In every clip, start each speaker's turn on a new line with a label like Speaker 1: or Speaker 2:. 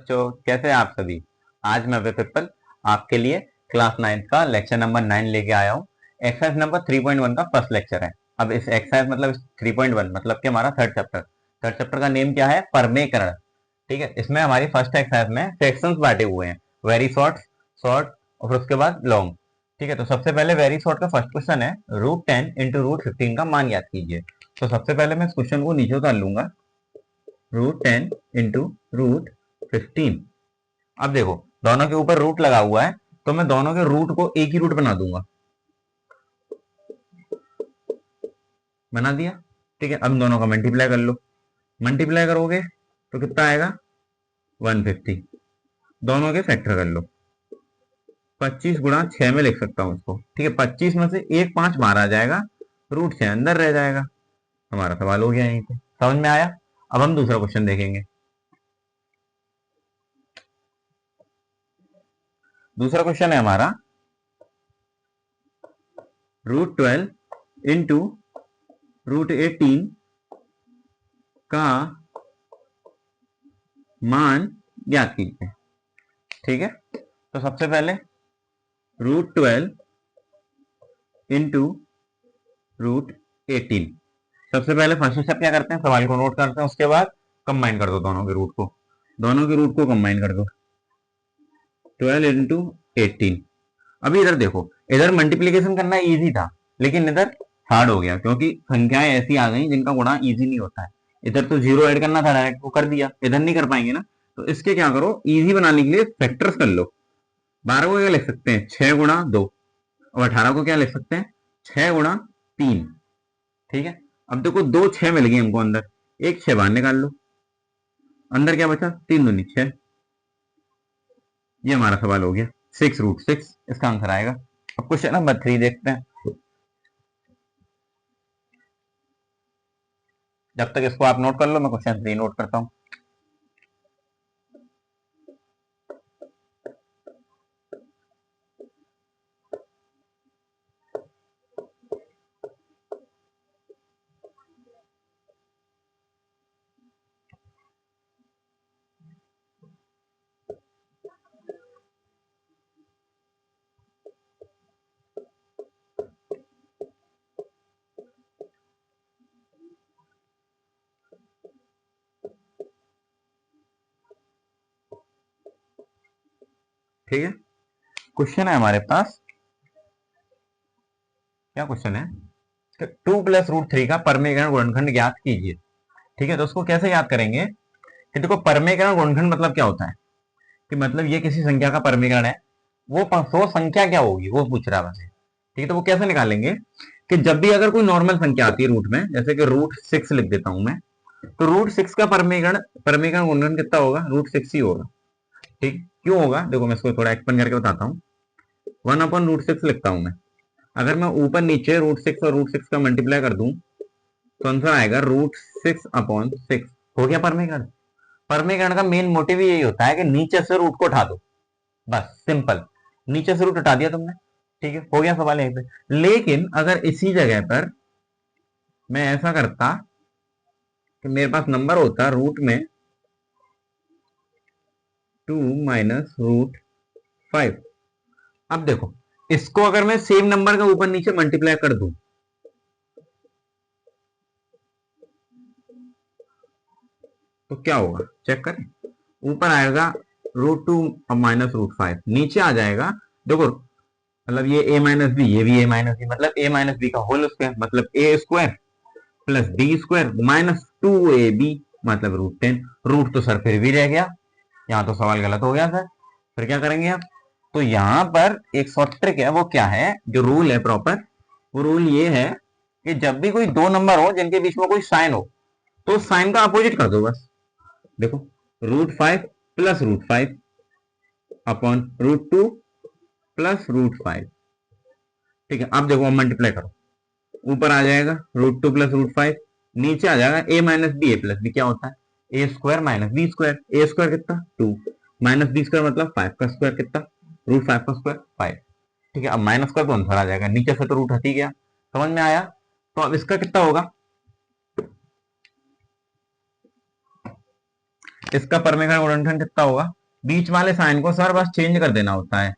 Speaker 1: बच्चों, कैसे हैं आप सभी। आज मैं पिपल आपके लिए क्लास 9 का लेक्चर नंबर 9 लेके आया हूँ। एक्सरसाइज नंबर 3.1 का फर्स्ट लेक्चर है। अब इस एक्सरसाइज मतलब 3.1 मतलब कि हमारा थर्ड चैप्टर का नेम क्या है, परमेकरण। ठीक है, इसमें हमारी फर्स्ट एक्सरसाइज में सेक्शंस बांटे हुए हैं, वेरी शॉर्ट, शॉर्ट और फिर उसके बाद लॉन्ग। ठीक है, तो सबसे पहले वेरी शॉर्ट का फर्स्ट क्वेश्चन है, √10 इंटू √15 का मान याद कीजिए। तो सबसे पहले मैं इस क्वेश्चन को नीचे उतार लूंगा, √10 इंटू √15। अब देखो, दोनों के ऊपर रूट लगा हुआ है, तो मैं दोनों के रूट को एक ही रूट बना दूंगा। बना दिया। ठीक है, अब दोनों का मल्टीप्लाई कर लो। मल्टीप्लाई करोगे तो कितना आएगा, 150। दोनों के फैक्टर कर लो, 25 गुणा 6 में लिख सकता हूं इसको। ठीक है, 25 में से एक 5 बाहर आ जाएगा, √6 अंदर रह जाएगा। हमारा सवाल हो गया यहीं पे, समझ में आया। अब हम दूसरा क्वेश्चन देखेंगे। दूसरा क्वेश्चन है हमारा, √12 इंटू √18 का मान ज्ञात कीजिए। ठीक है, तो सबसे पहले √12 इंटू √18। सबसे पहले फर्स्ट स्टेप क्या करते हैं, सवाल को नोट करते हैं, उसके बाद कंबाइन कर दो दोनों के रूट को। दोनों के रूट को कंबाइन कर दो, 12 इंटू 18। अभी इधर देखो, इधर मल्टीप्लीकेशन करना इजी था, लेकिन इधर हार्ड हो गया, क्योंकि संख्याएं ऐसी आ गई जिनका गुणा इजी नहीं होता है। इधर तो जीरो ऐड करना था, डायरेक्ट को कर दिया, इधर नहीं कर पाएंगे ना। तो इसके क्या करो, इजी बनाने के लिए फैक्टर्स कर लो। 12 को क्या लिख सकते हैं, 6 गुणा 2। और 18 को क्या लिख सकते हैं, 6 गुणा 3। ठीक है, अब देखो 2 6 मिल गई हमको अंदर, एक 6 बाहर निकाल लो, अंदर क्या बचा, 3 दूनी 6। ये हमारा सवाल हो गया, 6√6 इसका आंसर आएगा। अब क्वेश्चन नंबर 3 देखते हैं। जब तक इसको आप नोट कर लो, मैं क्वेश्चन 3 नोट करता हूं। ठीक है, क्वेश्चन है हमारे पास, क्या क्वेश्चन है, 2 प्लस √3 का परमेकरण गुणनखंड ज्ञात कीजिए। ठीक है, तो उसको कैसे याद करेंगे कि देखो, परमेकरण गुणनखंड मतलब क्या होता है, कि मतलब ये किसी संख्या का परमेकरण है, वो संख्या क्या होगी वो पूछ रहा है बस। ठीक है, तो वो कैसे निकालेंगे, कि जब भी अगर कोई नॉर्मल संख्या आती है रूट में, जैसे कि √6 लिख देता हूं मैं, तो √6 का परमेकरण परमेकरण गुणनखंड कितना होगा, √6 ही होगा। ठीक, क्यों होगा, देखो मैं इसको थोड़ा एक्सपेंड करके बताता हूँ। 1/√6 लिखता हूं मैं। अगर मैं ऊपर नीचे √6 और √6 का मल्टीप्लाई कर दूं, तो आंसर आएगा √6/6। हो गया परमेकरण। परमेकरण का मेन मोटिव यही होता है कि नीचे से रूट को उठा दो, बस सिंपल। नीचे से रूट हटा दिया तुमने, ठीक है, हो गया सवाल यहीं पे। लेकिन अगर इसी जगह पर मैं ऐसा करता कि मेरे पास नंबर होता रूट में 2 माइनस √5। अब देखो, इसको अगर मैं सेम नंबर का ऊपर नीचे मल्टीप्लाई कर दूं, तो क्या होगा, चेक करें। ऊपर आएगा √2 माइनस √5, नीचे आ जाएगा, देखो मतलब ये a-b, ये भी a-b, मतलब a-b का होल स्क्वायर, मतलब a² plus b² minus 2ab, मतलब √10। रूट तो सर फिर भी रह गया, यहाँ तो सवाल गलत हो गया सर। फिर क्या करेंगे आप, तो यहाँ पर एक शॉर्ट ट्रिक है, वो क्या है, जो रूल है प्रॉपर, वो रूल ये है कि जब भी कोई दो नंबर हो जिनके बीच में कोई साइन हो, तो साइन का अपोजिट कर दो बस। देखो, √5 प्लस √5 अपॉन √2 प्लस √5। ठीक है, अब देखो, अब मल्टीप्लाई करो, ऊपर आ जाएगा √2 प्लस √5, नीचे आ जाएगा a-b, a+b क्या होता है, a² माइनस b²। a² कितना, 2 माइनस b² मतलब 5 का स्क्वायर कितना, √5 का स्क्वायर 5। ठीक है, अब माइनस का तो आंसर आ जाएगा, नीचे से तो रूट हट ही गया। समझ में आया। तो अब इसका कितना होगा, इसका परमेखंड गुणनखंड कितना होगा? बीच वाले साइन को सर बस चेंज कर देना होता है,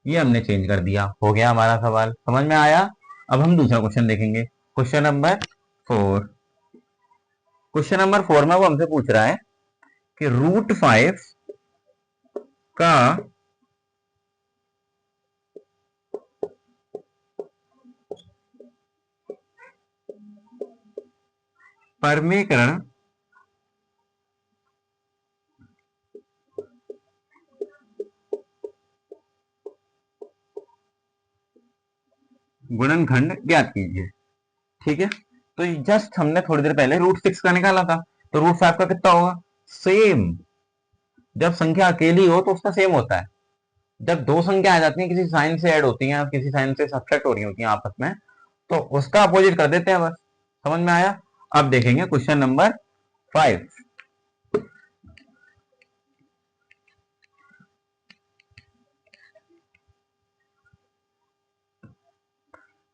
Speaker 1: ये हमने चेंज कर दिया, हो गया हमारा सवाल। समझ में आया? अब हम दूसरा क्वेश्चन देखेंगे, क्वेश्चन नंबर 4। क्वेश्चन नंबर 4 में वो हमसे पूछ रहा है कि √5 का परमीकरण गुणनखंड ज्ञात कीजिए। ठीक है, तो जस्ट हमने थोड़ी देर पहले √6 का निकाला था, तो √5 का कितना होगा? सेम। जब संख्या अकेली हो तो उसका सेम होता है, जब दो संख्या आ जाती है किसी साइन से ऐड होती हैं, किसी साइन से सब्ट्रैक्ट हो रही होती हैं आपस में, तो उसका अपोजिट कर देते हैं बस। समझ में आया? अब देखेंगे क्वेश्चन नंबर 5।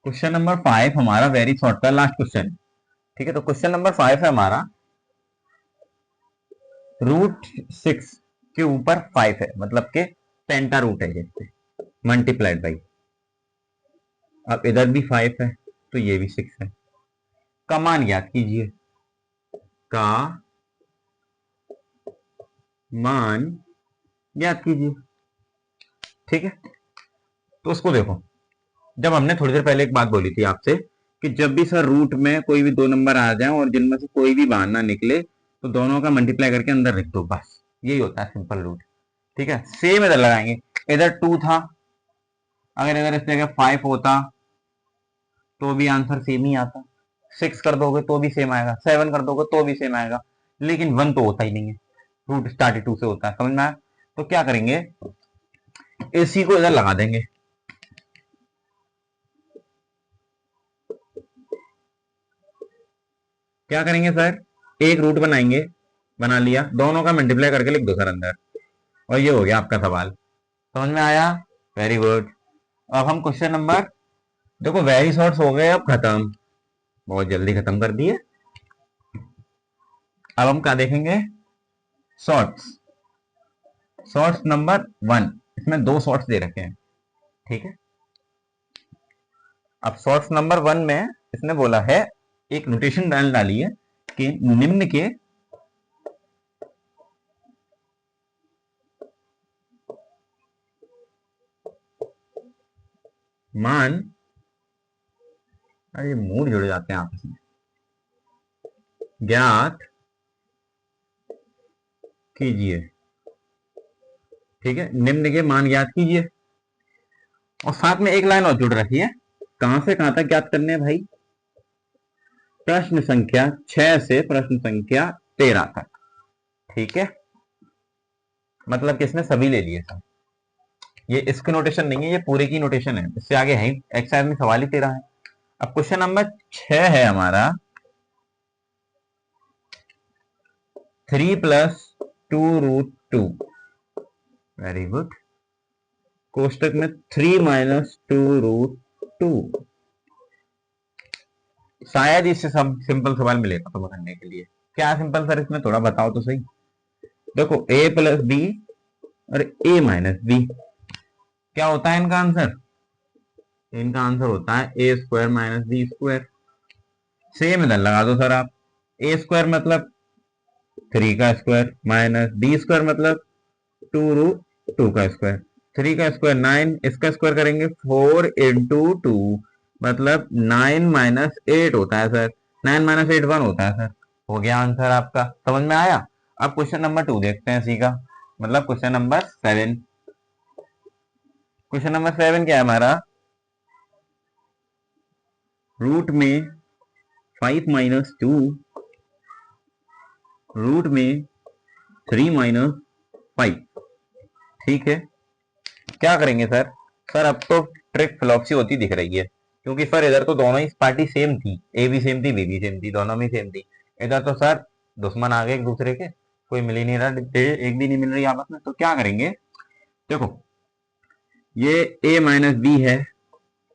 Speaker 1: क्वेश्चन नंबर 5 हमारा वेरी शॉर्ट का लास्ट क्वेश्चन। ठीक है, तो क्वेश्चन नंबर 5 है हमारा, √6 के ऊपर 5 है, मतलब के पेंटा रूट है जैसे, मल्टीप्लाइड बाई, अब इधर भी 5 है तो ये भी 6 है। का मान ज्ञात कीजिए। का मान ज्ञात कीजिए। ठीक है, तो उसको देखो, जब हमने थोड़ी देर पहले एक बात बोली थी आपसे कि जब भी सर रूट में कोई भी दो नंबर आ जाए और जिनमें से कोई भी बाहर ना निकले तो दोनों का मल्टीप्लाई करके अंदर लिख दो, बस यही होता है सिंपल रूट। ठीक है, सेम इधर लगाएंगे, इधर 2 था, अगर इधर इस जगह 5 होता तो भी आंसर सेम ही आता। 6 कर दोगे तो भी सेम आएगा, 7 कर दोगे तो भी सेम आएगा, लेकिन 1 तो होता ही नहीं है, रूट स्टार्ट 2 से होता है। समझ में आया? तो क्या करेंगे, इसी को इधर लगा देंगे। क्या करेंगे सर, एक रूट बनाएंगे, बना लिया, दोनों का मल्टीप्लाई करके लिख दो सर अंदर, और ये हो गया आपका सवाल। समझ में आया? Very good. अब हम क्वेश्चन नंबर, देखो वेरी शॉर्ट्स हो गए अब खत्म, बहुत जल्दी खत्म कर दिए। अब हम क्या देखेंगे, शॉर्ट्स। शॉर्ट्स नंबर 1, इसमें दो शॉर्ट्स दे रखे हैं। ठीक है, अब शॉर्ट्स नंबर 1 में इसने बोला है, एक नोटेशन डाली है कि निम्न के मान, अरे मूड जुड़ जाते हैं आपस में, ज्ञात कीजिए। ठीक है, निम्न के मान ज्ञात कीजिए, और साथ में एक लाइन और जुड़ रखी है, कहां से कहां तक ज्ञात करने हैं भाई? प्रश्न संख्या 6 से प्रश्न संख्या 13 तक। ठीक है, मतलब कि इसने सभी ले लिए सर, ये इसकी नोटेशन नहीं है, ये पूरे की नोटेशन है, इससे आगे है एक्सरसाइज में सवाल ही 13 है। अब क्वेश्चन नंबर 6 है हमारा, 3 + 2√2। वेरी गुड, कोष्टक में 3 - 2√2। शायद इससे सब सिंपल सवाल मिलेगा तुम्हें करने के लिए। क्या सिंपल सर इसमें, थोड़ा बताओ तो सही। देखो a + b और a - b, क्या होता है इनका आंसर? इनका आंसर होता है a² - b²। सेम इधर लगा दो सर आप, a² मतलब 3 का स्क्वायर माइनस b² मतलब 2√2 का स्क्वायर, 3 का स्क्वायर 9, इसका स्क्वायर करेंगे 4 × 2, मतलब 9 - 8 होता है सर, 9 - 8 1 होता है सर। हो गया आंसर आपका। समझ में आया? अब क्वेश्चन नंबर 2 देखते हैं इसी का, मतलब क्वेश्चन नंबर 7। क्वेश्चन नंबर 7 क्या है हमारा, रूट में 5 - 2, रूट में 3 - 5। ठीक है, क्या करेंगे सर? सर अब तो ट्रिक फ्लॉप्सी होती दिख रही है, क्योंकि सर इधर तो दोनों ही पार्टी सेम थी, ए भी सेम थी, बी भी सेम थी, दोनों में सेम थी। इधर तो सर दुश्मन आ गए एक दूसरे के, कोई मिल ही नहीं रहा, एक भी नहीं मिल रही आपस में। तो क्या करेंगे, देखो ये a - b है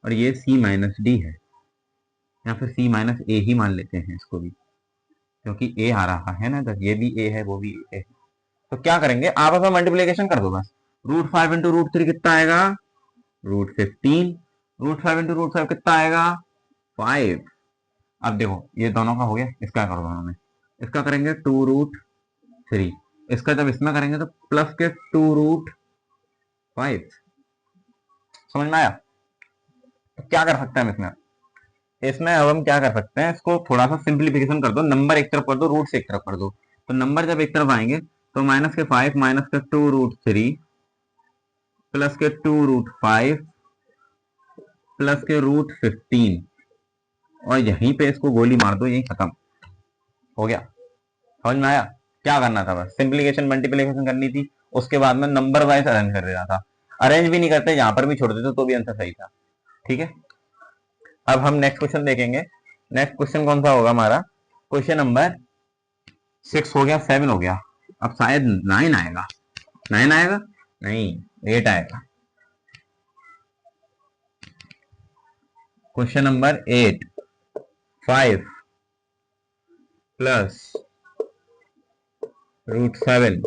Speaker 1: और ये c - d है, या फिर c - a ही मान लेते हैं इसको भी, क्योंकि ए आ रहा है ना, तो ये भी ए है वो भी ए है। तो क्या करेंगे, आपस में मल्टीप्लीकेशन कर दो बस। √5 इंटू √3 कितना आएगा, √15। √5 इंटू √5 कितना आएगा, 5। अब देखो ये दोनों का हो गया, इसका कर दो हमें, इसका करेंगे 2√3। इसका जब इसमें करेंगे तो प्लस के 2√5। समझ में आया। तो क्या कर सकते हैं हम इसमें, इसमें अब हम क्या कर सकते हैं, इसको थोड़ा सा सिंप्लीफिकेशन कर दो, नंबर एक तरफ कर दो, रूट से एक तरफ कर दो। तो नंबर जब एक तरफ आएंगे तो -5 -2√3 प्लस के 2√5 प्लस के √15, और यहीं पे इसको गोली मार दो, यहीं खत्म हो गया। समझ में आया। क्या करना था, बस सिंप्लीफिकेशन मल्टीप्लीकेशन करनी थी, उसके बाद में नंबर वाइज अरेंज कर देना था। अरेंज भी नहीं करते, यहां पर भी छोड़ देते तो भी आंसर सही था। ठीक है, अब हम नेक्स्ट क्वेश्चन देखेंगे। नेक्स्ट क्वेश्चन कौन सा होगा हमारा, क्वेश्चन नंबर 6 हो गया, 7 हो गया, अब शायद 9 आएगा। 9 आएगा नहीं, 8 आएगा। Question number 8, 5 plus √7,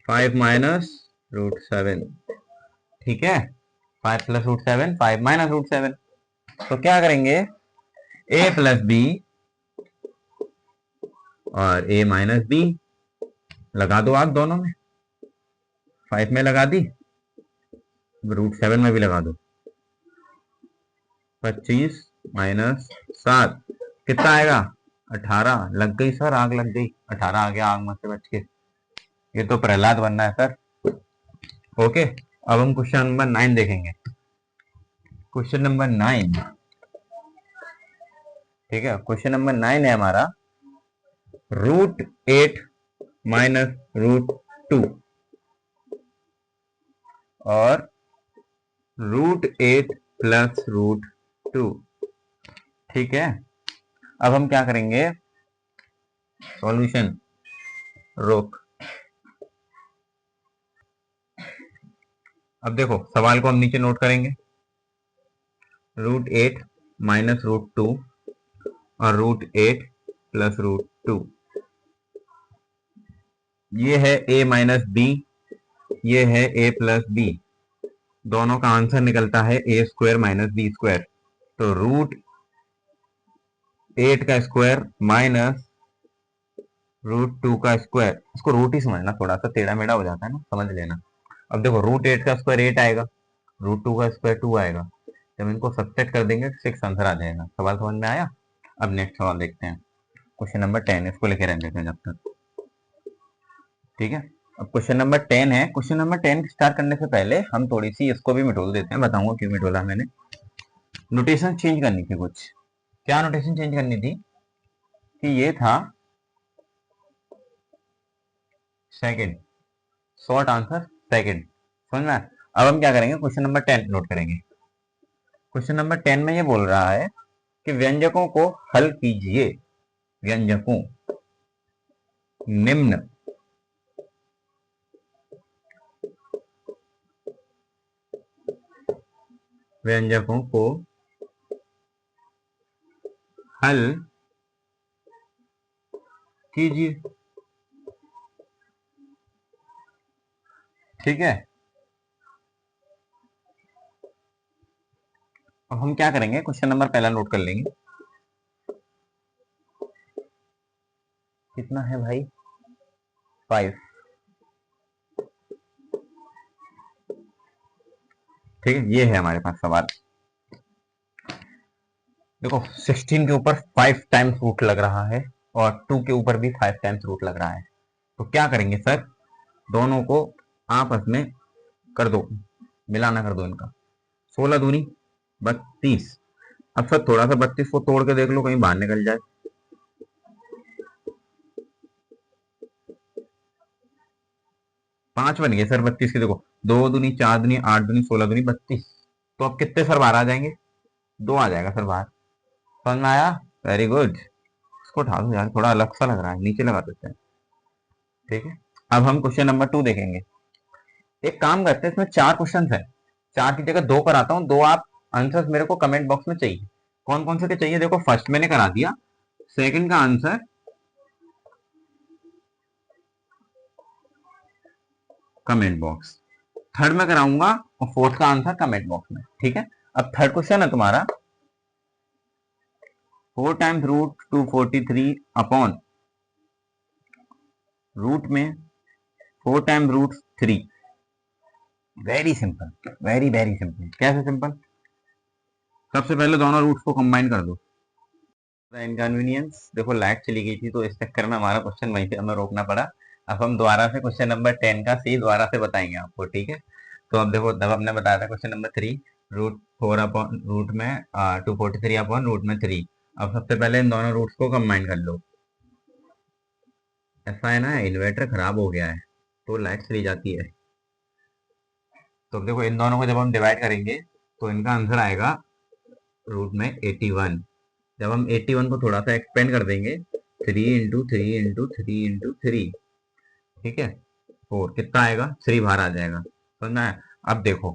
Speaker 1: 5 minus √7। ठीक है, 5 प्लस √7, 5 माइनस √7। तो क्या करेंगे, a प्लस बी और a माइनस बी लगा दो आप दोनों में, 5 में लगा दी, √7 में भी लगा दो। 25 माइनस 7 कितना आएगा, 18। लग गई सर, आग लग गई, 18 आ गया आग में से बच के। ये तो प्रहलाद बनना है सर। ओके, अब हम क्वेश्चन नंबर 9 देखेंगे। क्वेश्चन नंबर 9, ठीक है, क्वेश्चन नंबर 9 है हमारा, √8 माइनस √2 और √8 प्लस √2। ठीक है, अब हम क्या करेंगे, सॉल्यूशन रोक। अब देखो सवाल को हम नीचे नोट करेंगे, √8 माइनस √2 और √8 प्लस √2। ये है a माइनस बी, ये है a प्लस बी, दोनों का आंसर निकलता है a² माइनस b²। तो √8 का स्क्वायर माइनस √2 का स्क्वायर, इसको रूट ही समझना, थोड़ा सा टेढ़ा मेढ़ा हो जाता है ना, समझ लेना। अब देखो √8 का स्क्वायर 8 आएगा, √2 का स्क्वायर 2 आएगा, जब इनको सब्ट्रैक्ट कर देंगे 6 आंसर आ जाएगा। सवाल समझ में आया। अब नेक्स्ट सवाल देखते हैं, क्वेश्चन नंबर 10, इसको लेके रहने देते हैं जब तक। ठीक है, अब क्वेश्चन नंबर 10 है। क्वेश्चन नंबर 10 स्टार्ट करने से पहले हम थोड़ी सी इसको भी मिटोल देते हैं, बताऊंगा क्यों मिटोला मैंने। नोटेशन चेंज करनी थी कुछ। क्या नोटेशन चेंज करनी थी कि ये था सेकंड, शॉर्ट आंसर सेकंड। समझ में। अब हम क्या करेंगे, क्वेश्चन नंबर 10 नोट करेंगे। क्वेश्चन नंबर 10 में ये बोल रहा है कि व्यंजकों को हल कीजिए, व्यंजकों निम्न व्यंजकों को हल कीजिए। ठीक है, अब हम क्या करेंगे, क्वेश्चन नंबर पहला नोट कर लेंगे। कितना है भाई, 5। ठीक है, ये है हमारे पास सवाल। देखो 16 के ऊपर 5 टाइम्स रूट लग रहा है और 2 के ऊपर भी 5 टाइम्स रूट लग रहा है। तो क्या करेंगे सर, दोनों को आपस में कर दो, मिलाना कर दो इनका। 16 दूनी 32। अब सर थोड़ा सा 32 को तोड़ के देख लो, कहीं बाहर निकल जाए। 5 बन गए सर 32 के, देखो 2 दूनी 4 दूनी 8 दूनी 16 दूनी 32। तो अब कितने सर बाहर आ जाएंगे, 2 आ जाएगा सर बाहर। समझ में आया, वेरी गुड। इसको उठा दो यार, थोड़ा अलग सा लग रहा है, नीचे लगा देते हैं। ठीक है, अब हम क्वेश्चन नंबर 2 देखेंगे। एक काम करते हैं, इसमें 4 क्वेश्चन है, 4 की जगह 2 कराता हूँ, 2 आप आंसर मेरे को कमेंट बॉक्स में चाहिए। कौन कौन से के चाहिए, देखो फर्स्ट मैंने करा दिया, सेकंड का आंसर कमेंट बॉक्स, थर्ड में कराऊंगा और फोर्थ का आंसर कमेंट बॉक्स में। ठीक है, अब थर्ड क्वेश्चन है तुम्हारा 4 टाइम्स रूट 243 अपॉन रूट में 4 times root 3। Very simple, very very simple. कैसे सिंपल? सबसे पहले दोनों रूट्स को कंबाइन कर दो। इनकन्वीनियंस, देखो लाइट चली गई थी तो इस चक्कर में हमारा क्वेश्चन वहीं पे हमें रोकना पड़ा। अब हम दोबारा से क्वेश्चन नंबर 10 का सी दोबारा से बताएंगे आपको। ठीक है, तो अब देखो, तब हमने बताया था question number 3 root 4 upon root में 243 अपॉन रूट में 3। अब सबसे पहले इन दोनों रूट्स को कंबाइन कर लो। ऐसा है ना, इन्वर्टर खराब हो गया है तो लाइट चली जाती है। तो देखो, इन दोनों को जब हम डिवाइड करेंगे तो इनका आंसर आएगा रूट में 81। जब हम 81 को थोड़ा सा एक्सपेंड कर देंगे, 3 × 3 × 3 × 3। ठीक है, 4 कितना आएगा, 3 बाहर आ जाएगा। समझना है? अब देखो,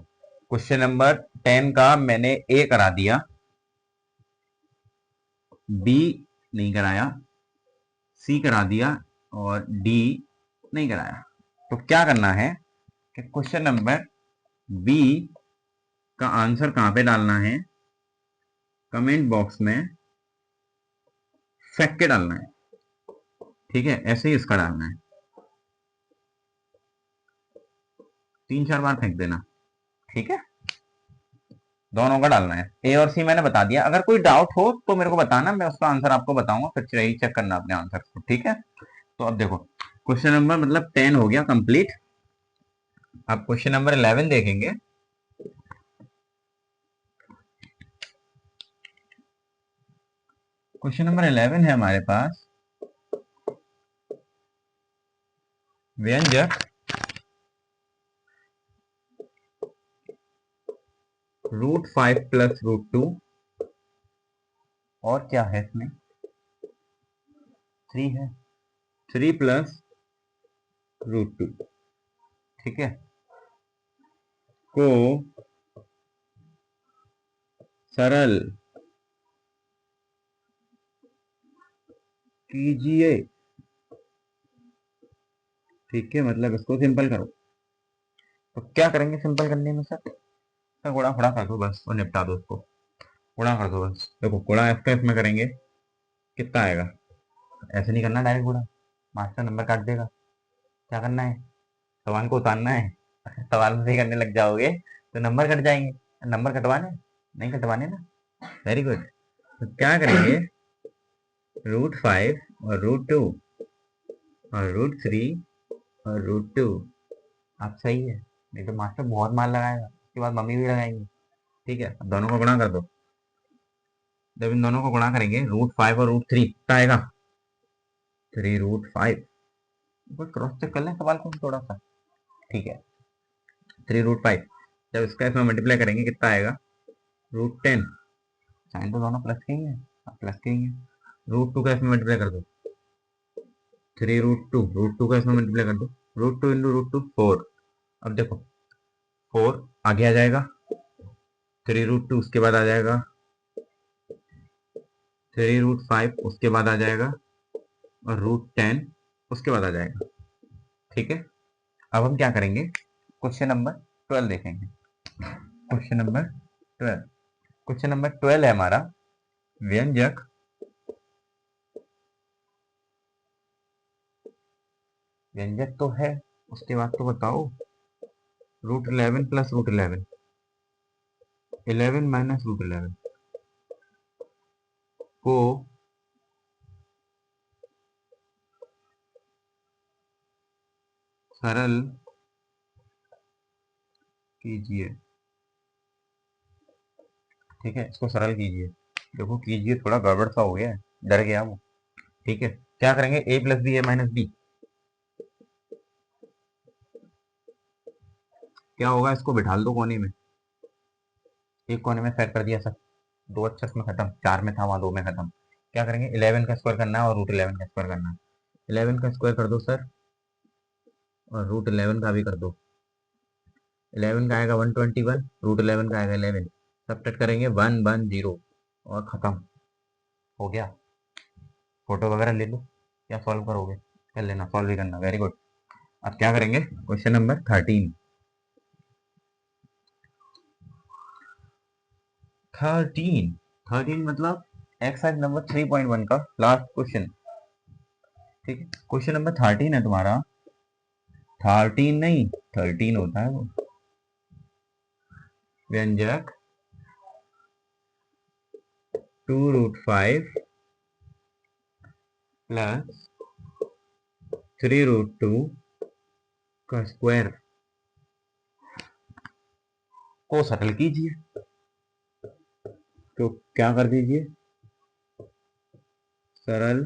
Speaker 1: क्वेश्चन नंबर 10 का मैंने ए करा दिया, बी नहीं कराया, सी करा दिया और डी नहीं कराया। तो क्या करना है कि क्वेश्चन नंबर बी का आंसर कहां पे डालना है, कमेंट बॉक्स में फेंक के डालना है। ठीक है, ऐसे ही इसका डालना है, 3-4 बार फेंक देना। ठीक है, दोनों का डालना है। ए और सी मैंने बता दिया, अगर कोई डाउट हो तो मेरे को बताना, मैं उसका आंसर आपको बताऊंगा, फिर यही चेक करना अपने आंसर को। ठीक है, तो अब देखो, क्वेश्चन नंबर मतलब 10 हो गया कंप्लीट। अब क्वेश्चन नंबर 11 देखेंगे। क्वेश्चन नंबर 11 है हमारे पास, व्यंजक √5 + √2 और क्या है इसमें, 3 है, 3 + √2। ठीक है, को सरल कीजिए। ठीक है, मतलब इसको सिंपल करो। तो क्या करेंगे सिंपल करने में सर? तो गुणा फड़ा कर दो बस और निपटा दो उसको। गुणा कर दो बस। देखो, गुणा इसका इसमें करेंगे, कितना आएगा? ऐसे नहीं करना डायरेक्ट गुणा, मास्टर नंबर काट देगा। क्या करना है, सवाल को उतारना है। सवाल में सही करने लग जाओगे तो नंबर कट जाएंगे। नंबर कटवाने नहीं, कटवाने ना। Very good. तो क्या करेंगे, √5 और √2 और √3 और √2। आप सही है, नहीं तो मास्टर बहुत मार लगाएगा, उसके बाद मम्मी भी लगाएंगी। ठीक है, अब दोनों को गुणा कर दो। जब इन दोनों को गुणा करेंगे, √5 और √3 कितना आएगा, 3 √5। क्रॉस चेक कर लें सवाल को थोड़ा सा। ठीक है, 3 √5 जब इसका इसमें मल्टीप्लाई करेंगे कितना आएगा, √10। साइन तो दोनों प्लस के ही है, प्लस के ही है। √2 का इसमें मल्टीप्लाई कर दो, 3 √2, √2 का इसमें मल्टीप्लाई कर दो, √2 × √2 4। अब देखो, 4 आगे आ जाएगा, 3 √2 उसके बाद आ जाएगा, 3 √5 उसके बाद आ जाएगा और √10 उसके बाद आ जाएगा। ठीक है, अब हम क्या करेंगे, क्वेश्चन नंबर 12 देखेंगे। क्वेश्चन नंबर 12, क्वेश्चन नंबर 12 है हमारा, व्यंजक व्यंजक तो है, उसके बाद तो बताओ, √11 + √11, 11 - √11 को सरल कीजिए। ठीक है, इसको सरल कीजिए। देखो, कीजिए थोड़ा गड़बड़ सा हो गया है, डर गया वो। ठीक है, क्या करेंगे, a + b a - b। क्या होगा, इसको बिठा दो कोने में, एक कोने में सेट कर दिया सर, 2 अच्छा इसमें खत्म, 4 में था वहां, 2 में खत्म। क्या करेंगे, 11 का स्क्वायर करना है और √11 का स्क्वायर करना है। 11 का स्क्वायर कर दो सर और √11 का भी कर दो। 11 का आएगा 121, √11 का आएगा 11। सब्ट्रैक्ट करेंगे 1 1 0 और खत्म हो गया। फोटो वगैरह ले लो, क्या सॉल्व करोगे, कर लेना, सॉल्व भी करना। Very good. अब क्या करेंगे, क्वेश्चन नंबर 13। 13 मतलब एक्सरसाइज नंबर 3.1 का लास्ट क्वेश्चन। ठीक है, क्वेश्चन नंबर 13 है तुम्हारा। 13 नहीं, 13 होता है वो। व्यंजक 2√5 प्लस 3√2 का स्क्वायर को सरल कीजिए। तो क्या कर दीजिए, सरल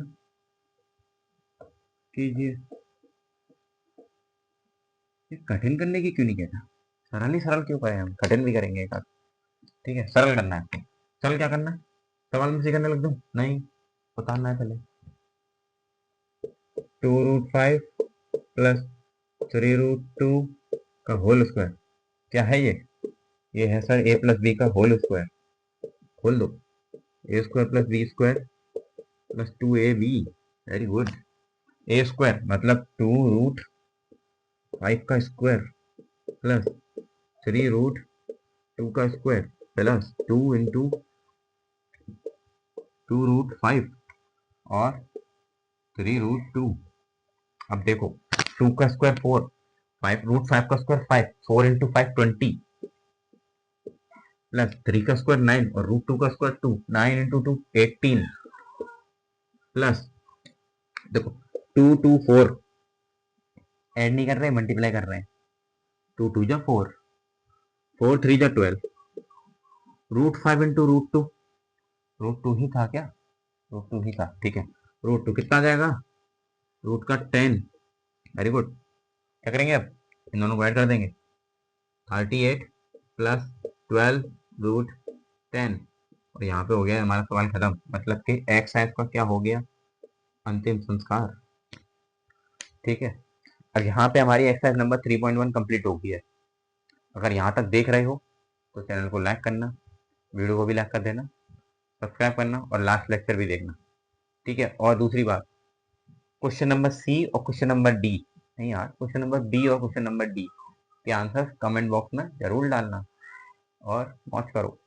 Speaker 1: कीजिए। ये कठिन करने की क्यों नहीं कहता, सरल ही सरल क्यों करें, हम कठिन भी करेंगे एक आध। ठीक है, सरल करना है। सरल क्या करना है, सवाल में से करने लग दूं, नहीं बताना है पहले। 2√5 प्लस 3√2 का होल स्क्वायर, क्या है ये है सर a प्लस बी का होल स्क्वायर। खोल दो, A square plus B square plus 2ab। Very good. A square मतलब 2√5 का स्क्वायर प्लस 3√2 का स्क्वायर प्लस 2 इंटू 2√5 और 3√2। अब देखो 2 का स्क्वायर 4, 5√5 का स्क्वायर 5, 4 इंटू 5 20 प्लस 3 का स्क्वायर 9 और √2 का स्क्वायर 2, 9 इंटू 2 18 प्लस देखो 2 2 4 ऐड नहीं कर रहे, मल्टीप्लाई कर रहे हैं। 2 2 जा 4, 4 3 जा 12, √5 इंटू √2 ही था क्या, √2 ही था। ठीक है, √2 कितना आ जाएगा, रूट का 10। Very good. क्या करेंगे अब, इन दोनों को ऐड कर देंगे। 38 प्लस 12√10 और यहाँ पे हो गया हमारा सवाल खत्म। मतलब कि एक्सरसाइज का क्या हो गया, अंतिम संस्कार। ठीक है, और यहाँ पे हमारी एक्सरसाइज नंबर 3.1 कंप्लीट हो गई है। अगर यहाँ तक देख रहे हो तो चैनल को लाइक करना, वीडियो को भी लाइक कर देना, सब्सक्राइब करना और लास्ट लेक्चर भी देखना। ठीक है, और दूसरी बात, क्वेश्चन नंबर सी और क्वेश्चन नंबर डी, नहीं यार, क्वेश्चन नंबर बी और क्वेश्चन नंबर डी के आंसर कमेंट बॉक्स में जरूर डालना और मौज करो।